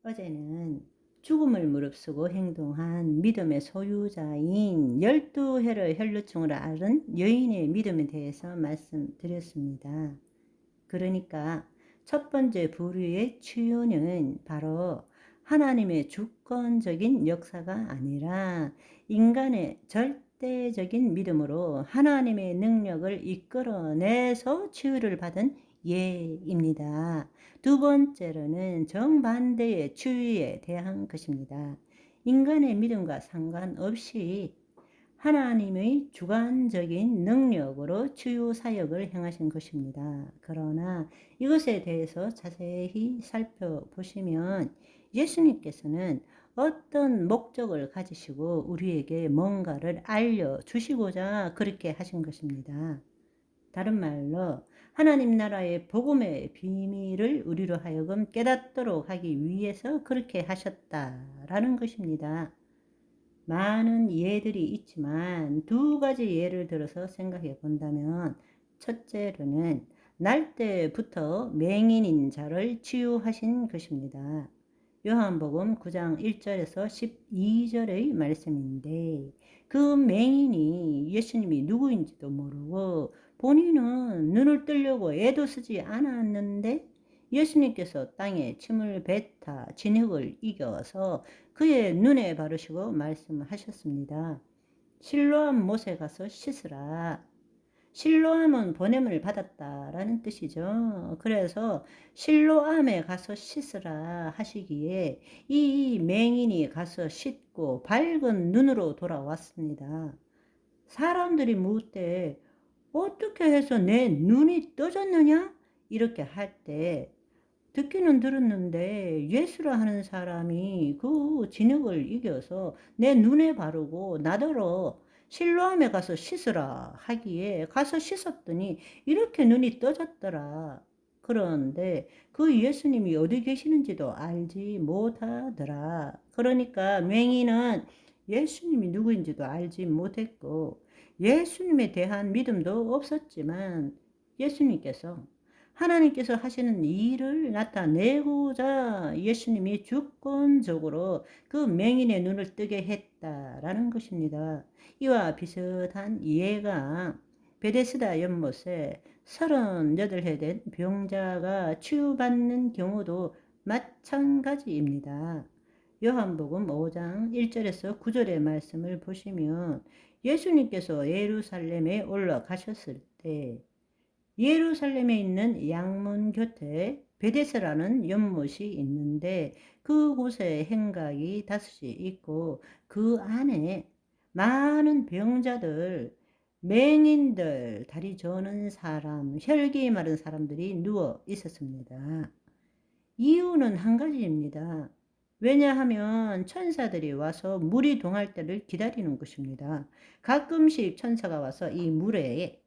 어제는 죽음을 무릅쓰고 행동한 믿음의 소유자인 12회를 혈루증을 앓은 여인의 믿음에 대해서 말씀드렸습니다. 그러니까 첫 번째 부류의 치유는 바로 하나님의 주권적인 역사가 아니라 인간의 절대적인 믿음으로 하나님의 능력을 이끌어내서 치유를 받은 예입니다. 두 번째로는 정반대의 치유에 대한 것입니다. 인간의 믿음과 상관없이 하나님의 주관적인 능력으로 치유 사역을 행하신 것입니다. 그러나 이것에 대해서 자세히 살펴보시면 예수님께서는 어떤 목적을 가지시고 우리에게 뭔가를 알려주시고자 그렇게 하신 것입니다. 다른 말로 하나님 나라의 복음의 비밀을 우리로 하여금 깨닫도록 하기 위해서 그렇게 하셨다라는 것입니다. 많은 예들이 있지만 두 가지 예를 들어서 생각해 본다면, 첫째로는 날 때부터 맹인인 자를 치유하신 것입니다. 요한복음 9장 1절에서 12절의 말씀인데, 그 맹인이 예수님이 누구인지도 모르고 본인은 눈을 뜨려고 애도 쓰지 않았는데 예수님께서 땅에 침을 뱉아 진흙을 이겨서 그의 눈에 바르시고 말씀하셨습니다. 실로암 못에 가서 씻으라. 실로암은 보냄을 받았다라는 뜻이죠. 그래서 실로암에 가서 씻으라 하시기에 이 맹인이 가서 씻고 밝은 눈으로 돌아왔습니다. 사람들이 묻되 어떻게 해서 내 눈이 떠졌느냐? 이렇게 할 때 듣기는 들었는데 예수라 하는 사람이 그 진흙을 이겨서 내 눈에 바르고 나더러 실로암에 가서 씻으라 하기에 가서 씻었더니 이렇게 눈이 떠졌더라. 그런데 그 예수님이 어디 계시는지도 알지 못하더라. 그러니까 맹인은 예수님이 누구인지도 알지 못했고 예수님에 대한 믿음도 없었지만 예수님께서 하나님께서 하시는 일을 나타내고자 예수님이 주권적으로 그 맹인의 눈을 뜨게 했다라는 것입니다. 이와 비슷한 예가 베데스다 연못에 38해 된 병자가 치유받는 경우도 마찬가지입니다. 요한복음 5장 1절에서 9절의 말씀을 보시면 예수님께서 예루살렘에 올라가셨을 때 예루살렘에 있는 양문 곁에 베데스라는 연못이 있는데 그곳에 행각이 5이 있고 그 안에 많은 병자들, 맹인들, 다리 저는 사람, 혈기 마른 사람들이 누워 있었습니다. 이유는 한 가지입니다. 왜냐하면 천사들이 와서 물이 동할 때를 기다리는 것입니다. 가끔씩 천사가 와서 이 물에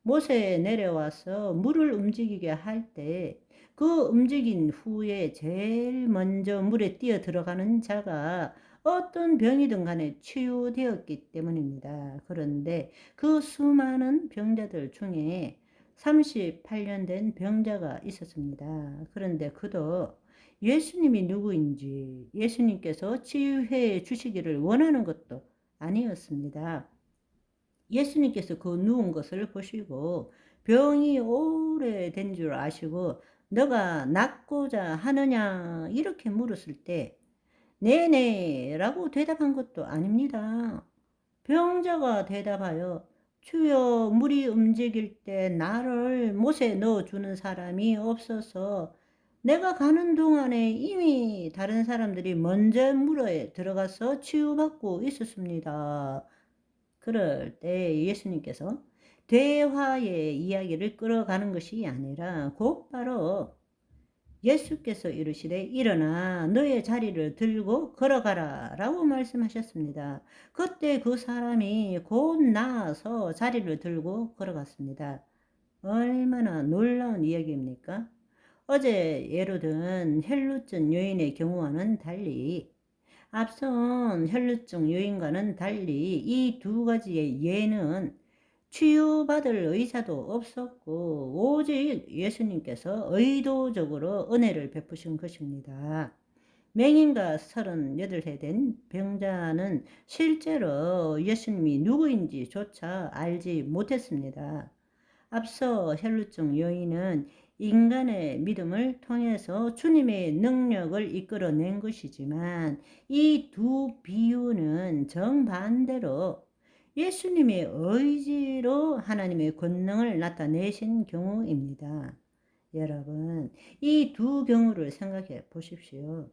못에 내려와서 물을 움직이게 할 때 그 움직인 후에 제일 먼저 물에 뛰어 들어가는 자가 어떤 병이든 간에 치유되었기 때문입니다. 그런데 그 수많은 병자들 중에 38년 된 병자가 있었습니다. 그런데 그도 예수님이 누구인지 예수님께서 치유해 주시기를 원하는 것도 아니었습니다. 예수님께서 그 누운 것을 보시고 병이 오래된 줄 아시고 너가 낫고자 하느냐 이렇게 물었을 때 네네 라고 대답한 것도 아닙니다. 병자가 대답하여 주여 물이 움직일 때 나를 못에 넣어주는 사람이 없어서 내가 가는 동안에 이미 다른 사람들이 먼저 물에 들어가서 치유받고 있었습니다. 그럴 때 예수님께서 대화의 이야기를 끌어가는 것이 아니라 곧바로 예수께서 이르시되 일어나 너의 자리를 들고 걸어가라 라고 말씀하셨습니다. 그때 그 사람이 곧 나아서 자리를 들고 걸어갔습니다. 얼마나 놀라운 이야기입니까? 어제 예로 든 혈루증 여인의 경우와는 달리 앞선 혈루증 여인과는 달리 이 두 가지의 예는 치유받을 의사도 없었고 오직 예수님께서 의도적으로 은혜를 베푸신 것입니다. 맹인과 38세 된 병자는 실제로 예수님이 누구인지조차 알지 못했습니다. 앞서 혈루증 여인은 인간의 믿음을 통해서 주님의 능력을 이끌어낸 것이지만 이 두 비유는 정반대로 예수님의 의지로 하나님의 권능을 나타내신 경우입니다. 여러분, 이 두 경우를 생각해 보십시오.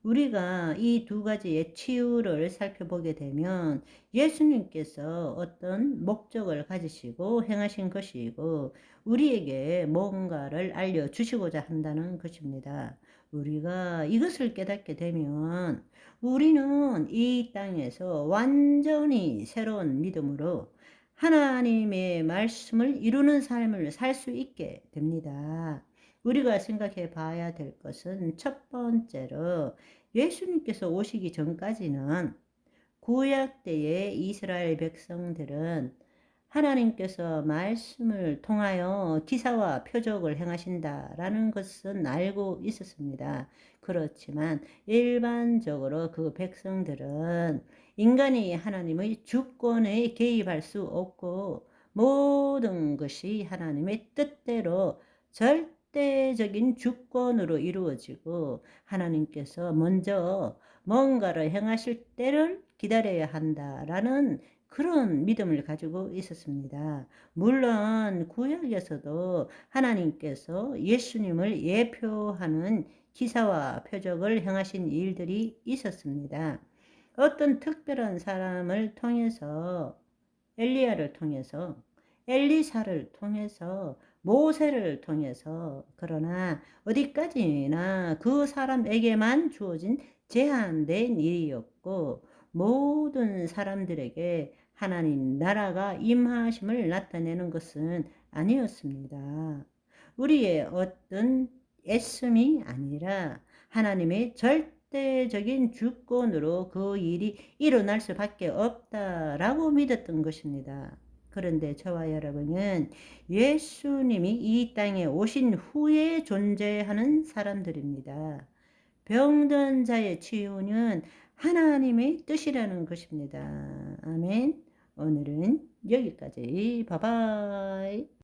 우리가 이 두 가지의 치유를 살펴보게 되면 예수님께서 어떤 목적을 가지시고 행하신 것이고 우리에게 뭔가를 알려주시고자 한다는 것입니다. 우리가 이것을 깨닫게 되면 우리는 이 땅에서 완전히 새로운 믿음으로 하나님의 말씀을 이루는 삶을 살 수 있게 됩니다. 우리가 생각해 봐야 될 것은 첫 번째로 예수님께서 오시기 전까지는 구약 때의 이스라엘 백성들은 하나님께서 말씀을 통하여 기사와 표적을 행하신다라는 것은 알고 있었습니다. 그렇지만 일반적으로 그 백성들은 인간이 하나님의 주권에 개입할 수 없고 모든 것이 하나님의 뜻대로 절대적인 주권으로 이루어지고 하나님께서 먼저 뭔가를 행하실 때를 기다려야 한다라는 그런 믿음을 가지고 있었습니다. 물론 구약에서도 하나님께서 예수님을 예표하는 기사와 표적을 행하신 일들이 있었습니다. 어떤 특별한 사람을 통해서 엘리야를 통해서 엘리사를 통해서 모세를 통해서 그러나 어디까지나 그 사람에게만 주어진 제한된 일이었고 모든 사람들에게 하나님 나라가 임하심을 나타내는 것은 아니었습니다. 우리의 어떤 애씀이 아니라 하나님의 절대적인 주권으로 그 일이 일어날 수밖에 없다라고 믿었던 것입니다. 그런데 저와 여러분은 예수님이 이 땅에 오신 후에 존재하는 사람들입니다. 병든 자의 치유는 하나님의 뜻이라는 것입니다. 아멘. 오늘은 여기까지. 바이바이.